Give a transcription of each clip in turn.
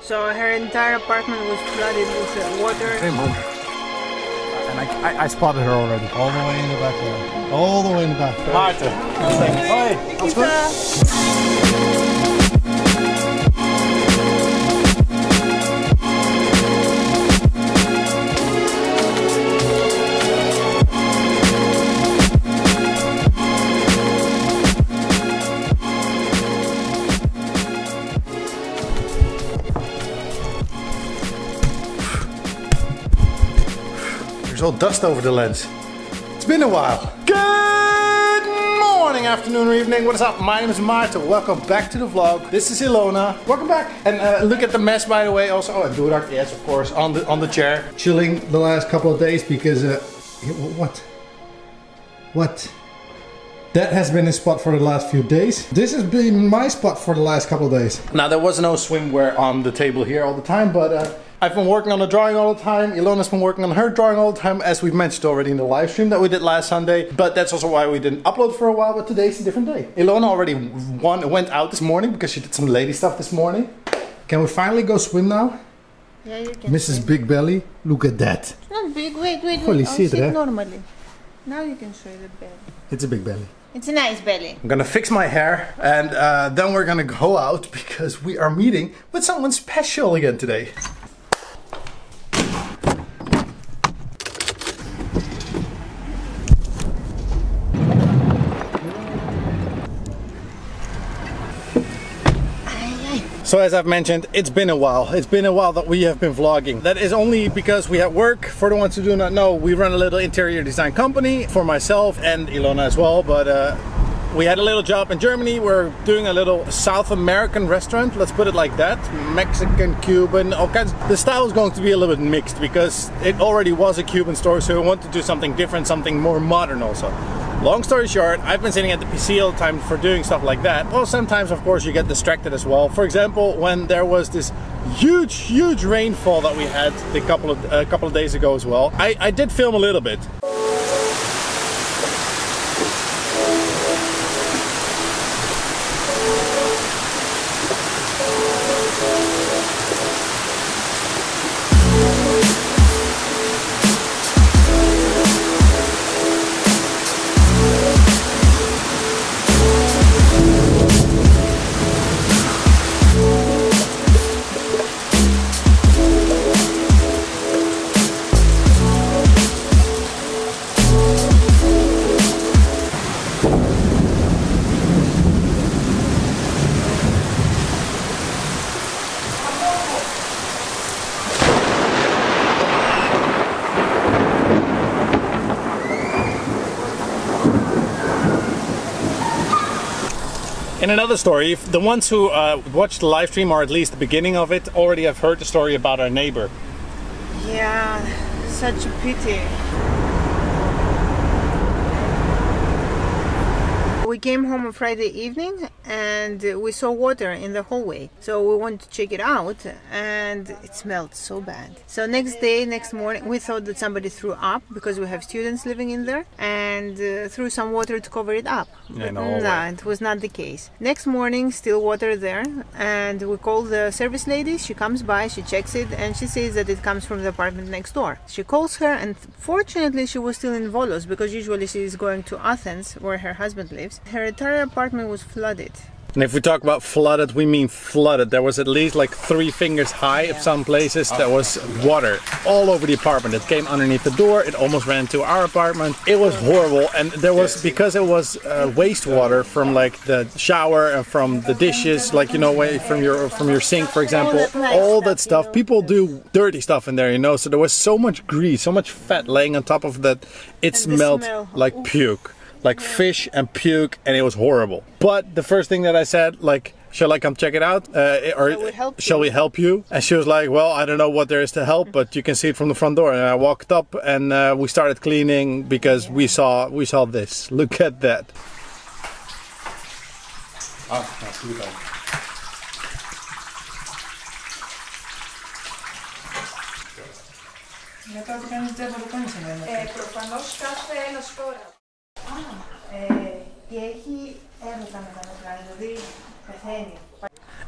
So her entire apartment was flooded with water. Came home. And I spotted her already. All the way in the back there. All the way in the back. Maarten. Hoi. Alles goed? There's all dust over the lens. It's been a while. Good morning, afternoon, or evening. What is up? My name is Maarten. Welcome back to the vlog. This is Ilona. Welcome back. And look at the mess, by the way. Also, oh, and Durak, yes, of course, on the chair, chilling the last couple of days because what? That has been his spot for the last few days. This has been my spot for the last couple of days. Now, there was no swimwear on the table here all the time, but I've been working on the drawing all the time. Ilona's been working on her drawing all the time, as we've mentioned already in the live stream that we did last Sunday. But that's also why we didn't upload for a while, but today's a different day. Ilona already went out this morning because she did some lady stuff this morning. Can we finally go swim now? Yeah, you can. Mrs. Swim. Big Belly, look at that. It's not big. Wait. Holy I'll shit, sit normally. Now you can show the belly. It's a big belly. It's a nice belly. I'm gonna fix my hair and then we're gonna go out because we are meeting with someone special again today. So as I've mentioned, it's been a while. It's been a while that we have been vlogging. That is only because we have work. For the ones who do not know, we run a little interior design company for myself and Ilona as well. But we had a little job in Germany. We're doing a little South American restaurant. Let's put it like that. Mexican, Cuban, all kinds. The style is going to be a little bit mixed because it already was a Cuban store. So we want to do something different, something more modern also. Long story short, I've been sitting at the PC all the time for doing stuff like that. Well, sometimes of course you get distracted as well. For example, when there was this huge rainfall that we had a couple of days ago as well, I did film a little bit. In another story, the ones who watched the live stream, or at least the beginning of it, already have heard the story about our neighbor. Yeah, such a pity. We came home on Friday evening and we saw water in the hallway. So we wanted to check it out and it smelled so bad. So next morning, we thought that somebody threw up because we have students living in there and threw some water to cover it up. Yeah, no, it was not the case. Next morning, still water there, and we call the service lady. She comes by, she checks it, and she says that it comes from the apartment next door. She calls her, and fortunately she was still in Volos because usually she is going to Athens where her husband lives. Her entire apartment was flooded. And if we talk about flooded, we mean flooded. There was at least like 3 fingers high in some places. There was water all over the apartment. It came underneath the door. It almost ran into our apartment. It was horrible. And there was, because it was wastewater from like the shower and from the dishes, like, you know, from your sink, for example, all that stuff. People do dirty stuff in there, you know. So there was so much grease, so much fat laying on top of that. It smelled like puke. Like fish and puke, and it was horrible. But the first thing that I said, like, shall I come check it out? Or shall we help you? And she was like, well, I don't know what there is to help, but you can see it from the front door. And I walked up and we started cleaning because we saw this. Look at that.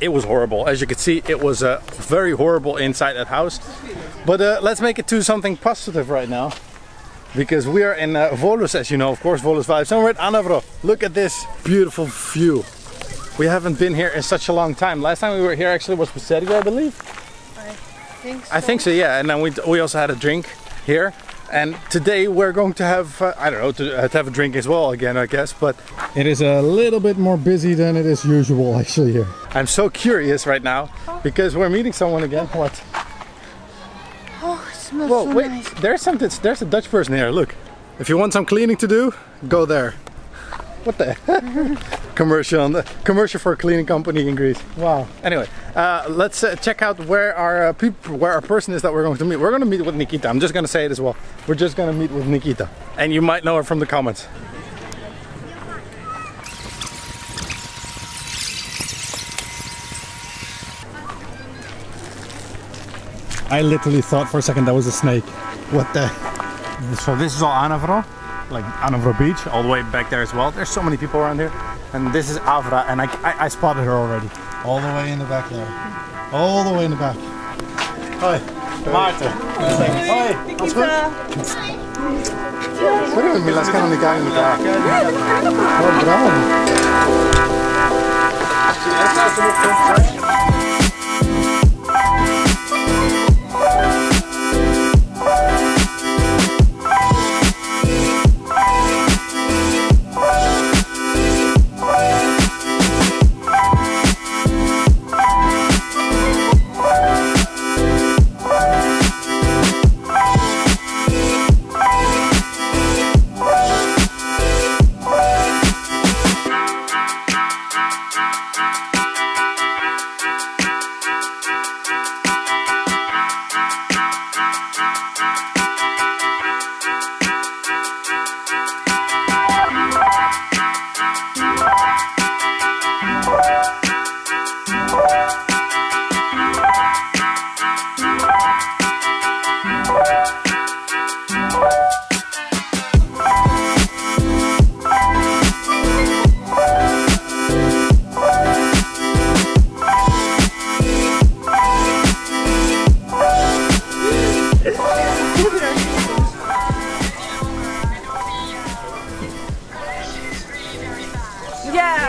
it was horrible. As you can see, it was very horrible inside that house. But let's make it to something positive right now. Because we are in Volos, as you know, of course, Volos vibes. And we're at Anavro. Look at this beautiful view. We haven't been here in such a long time. Last time we were here actually was with Sergio, I believe. I think so, yeah. And then we also had a drink here. And today we're going to have, I don't know, to have a drink as well again, I guess. But it is a little bit more busy than it is usual actually here. I'm so curious right now because we're meeting someone again. What? Oh, it smells Whoa, so wait, nice. There's a Dutch person here, look. If you want some cleaning to do, go there. What the commercial for a cleaning company in Greece. Wow. Anyway, let's check out where our person is that we're going to meet. We're going to meet with Nikita. I'm just going to say it as well. We're just going to meet with Nikita. And you might know her from the comments. I literally thought for a second that was a snake. What the? So this is all Anavro. Like Anavro Beach, all the way back there as well. There's so many people around here. And this is Avra, and I spotted her already. All the way in the back there. All the way in the back. Hoi, Maarten. Hoi, alles goed? Sorry, mi lasciano le gambe in elkaar. Oh, bravo.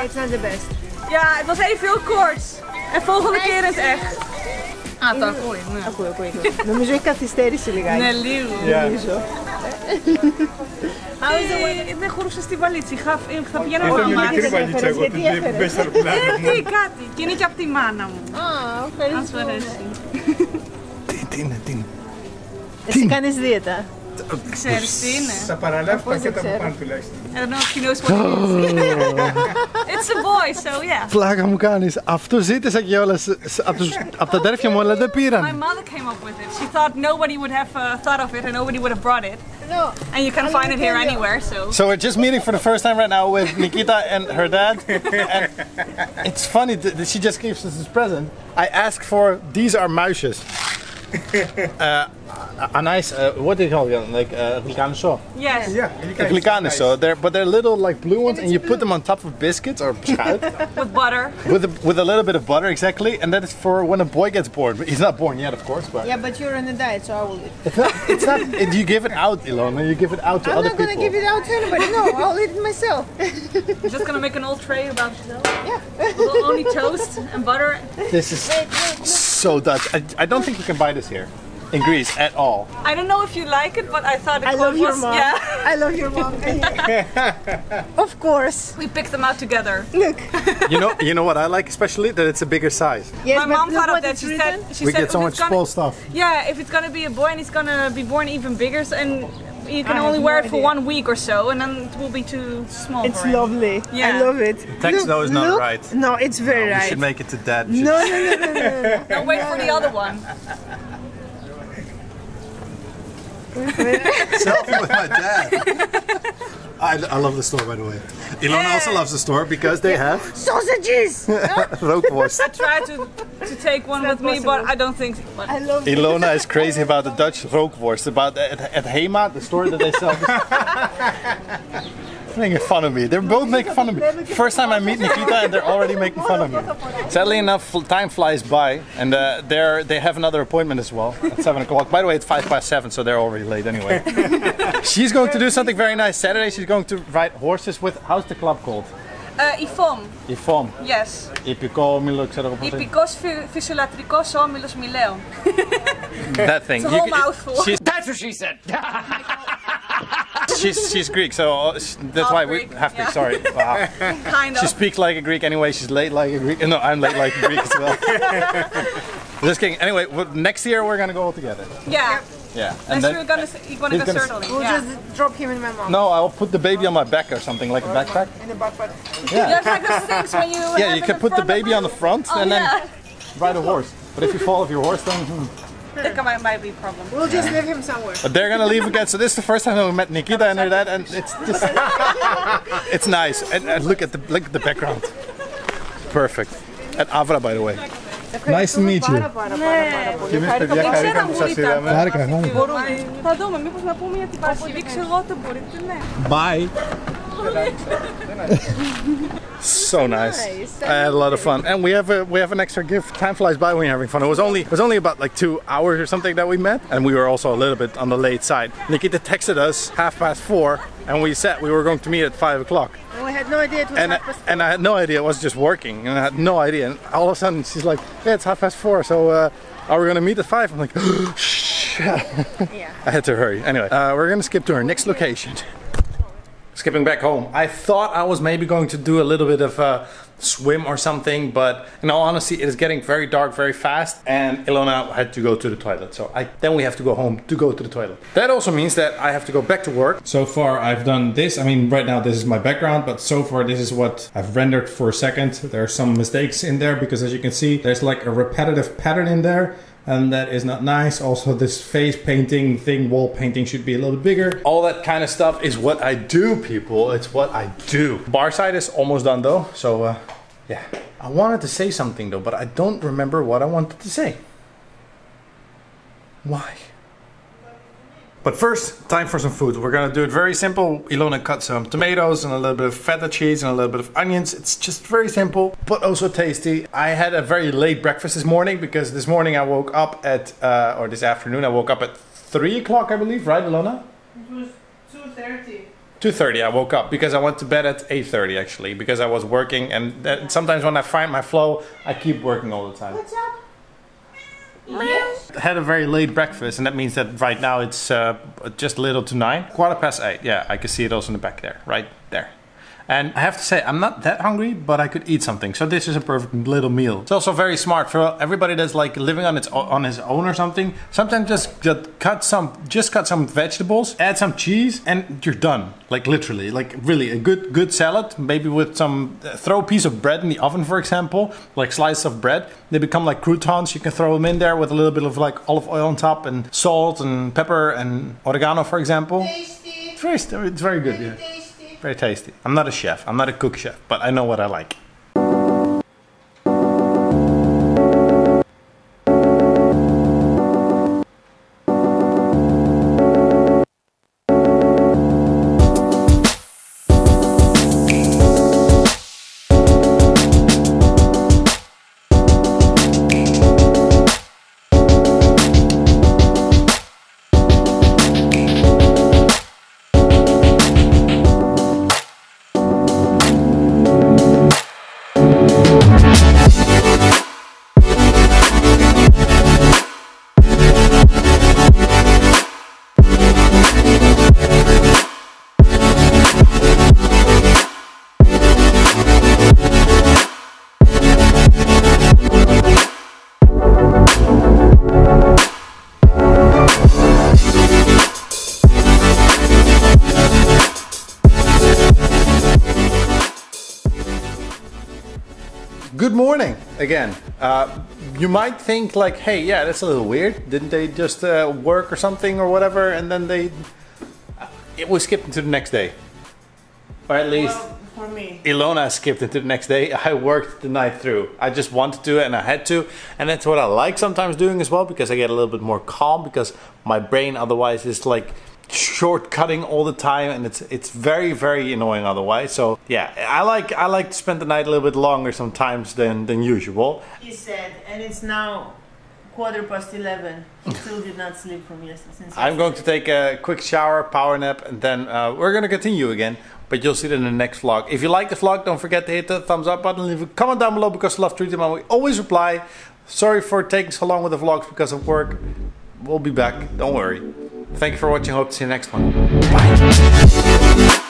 It's not the best. Ja, het was even heel kort. En volgende keer in het echt. Ah, tá, foi. Ακούω. Νομίζω έχει καθυστέρηση λιγάκι. Ναι, λίγο. Δεν χωρούσα στη βαλίτσα. Θα πηγαίνω από τη μάνα. Κάτι. Και είναι και από τη μάνα μου. Α, ευχαριστώ. Αν σου αρέσει. Τι. Εσύ κάνεις δίαιτα. Ξέρεις τι είναι. Στα παραλάβει πακέτα που πάνε τουλάχιστον. I don't know if he knows what it is. It's a boy, so yeah. Πλάκα μου κάνεις. Αυτό ζήτησα κιόλας από τα αδέρφια μου, αλλά δεν My πήραν. mother came up with it. She thought nobody would have thought of it and nobody would have brought it. No. And you can find it here anywhere, so. So we're just meeting for the first time right now with Nikita and her dad. And it's funny that she just gave us this present. I asked for, these are muisjes. A nice, what do you call them? Like glicaniso. Yes. Yeah, Glicaniso. But they're little like blue ones, and you put them on top of biscuits or beschuit. With butter. with a little bit of butter, exactly. And that is for when a boy gets born. He's not born yet, of course, but. Yeah, but you're on a diet, so I will eat. It's not. You give it out, Ilona. You give it out to I'm other not people. gonna give it out to anybody. No, I'll eat it myself. You're just gonna make an old tray about yourself. Yeah. With only toast and butter. This is so Dutch. I don't think you can buy this here in Greece at all. I don't know if you like it, but I thought it I love your was. mom. Yeah. I love your mom. Of course. We picked them out together. Look. You know what I like especially? That it's a bigger size. Yes, My but mom look thought of what that. it's She written. said We if get so it's much gonna- small stuff. Yeah, if it's gonna be a boy and he's gonna be born even bigger, and you can I only have wear no it for idea. 1 week or so, and then it will be too small. It's for him. lovely. Yeah. I love it. Text though is not look. right. No, it's very We right. should make it to dad. No. No, wait for the other one. Selfie with my dad. I love the store, by the way. Ilona also loves the store because they have Sausages! rookworst. I tried to take one with me, but I don't think. But I love it. Ilona is crazy about the Dutch rookworst. About at Hema, the store that they sell. making fun of me. They're both making fun of me. First time I meet Nikita and they're already making fun of me. Sadly enough, time flies by, and they have another appointment as well at 7 o'clock. By the way, it's 7:05, so they're already late anyway. She's going to do something very nice Saturday. She's going to ride horses with, how's the club called? IFOM. IFOM. Yes. Ipicos Fisiolatrikos Omilus Mileo. That thing. It's a whole mouthful. That's what she said. She's Greek, so that's why we have to. Yeah. Sorry. Wow. Kind of. She speaks like a Greek anyway. She's late like a Greek. No, I'm late like a Greek as well. Just kidding. Anyway, next year we're gonna go all together. Yeah. Yeah. And then you're gonna go certainly. We'll just drop him in my mom. No, I'll put the baby on my back or something, like a backpack. In the backpack. Yeah. There's like those things when you. Yeah, you can put the baby on the front and then yeah. ride a horse. But if you fall off your horse, then. That might be a problem. We'll just leave him somewhere. But they're gonna leave again. So this is the first time we met Nikita and her dad, and it's just it's nice. And look at the background. Perfect. And Avra, by the way. Nice to meet you. Bye. So nice. I had a lot of fun, and we have an extra gift. Time flies by when you're having fun. It was only about like 2 hours or something that we met, and we were also a little bit on the late side. Nikita texted us 4:30, and we said we were going to meet at 5 o'clock. And we had no idea it was 4:30. And I had no idea it was just working, and I had no idea. And all of a sudden she's like, "Yeah, it's 4:30, so are we gonna meet at 5?" I'm like, "Shh." Yeah. I had to hurry. Anyway, we're gonna skip to our next location. Skipping back home. I thought I was maybe going to do a little bit of a swim or something, but in all honesty, it is getting very dark very fast, and Ilona had to go to the toilet. So then we have to go home to go to the toilet. That also means that I have to go back to work. So far I've done this. I mean, right now this is my background, but so far this is what I've rendered for a second. There are some mistakes in there because, as you can see, there's like a repetitive pattern in there. And that is not nice. Also, this face painting thing, wall painting, should be a little bit bigger. All that kind of stuff is what I do, people. It's what I do. Bar side is almost done though. So yeah. I wanted to say something though, but I don't remember what I wanted to say. Why? But first, time for some food. We're gonna do it very simple. Ilona cut some tomatoes and a little bit of feta cheese and a little bit of onions. It's just very simple, but also tasty. I had a very late breakfast this morning because this morning I woke up at, or this afternoon I woke up at 3 o'clock, I believe, right, Ilona? It was 2:30. 2:30 I woke up because I went to bed at 8:30 actually, because I was working, and sometimes when I find my flow, I keep working all the time. What's up? Yes. I had a very late breakfast, and that means that right now it's just a little to 9. 8:15. Yeah, I can see it also in the back there, right there. And I have to say, I'm not that hungry, but I could eat something. So this is a perfect little meal. It's also very smart for everybody that's like living on his own or something. Sometimes just cut some vegetables, add some cheese, and you're done. Like literally, like really a good salad, maybe with some, throw a piece of bread in the oven, for example, like slices of bread. They become like croutons. You can throw them in there with a little bit of like olive oil on top and salt and pepper and oregano, for example. Tasty. It's very good, yeah. Very tasty. I'm not a chef, I'm not a cook chef, but I know what I like. Good morning again. You might think like, hey, yeah, that's a little weird. Didn't they just work or something or whatever, and then it was skipped into the next day, or at least for me. Ilona skipped into the next day. I worked the night through. I just wanted to and I had to, and that's what I like sometimes doing as well, because I get a little bit more calm, because my brain otherwise is like shortcutting all the time, and it's very, very annoying otherwise. So yeah, I like to spend the night a little bit longer sometimes than usual. He said, and it's now 11:15. He still did not sleep from yesterday. I'm going to take a quick shower, power nap, and then we're going to continue again. But you'll see that in the next vlog. If you like the vlog, don't forget to hit the thumbs up button. Leave a comment down below because I love treating them. We always reply. Sorry for taking so long with the vlogs because of work. We'll be back. Don't worry. Thank you for watching. Hope to see you next one. Bye.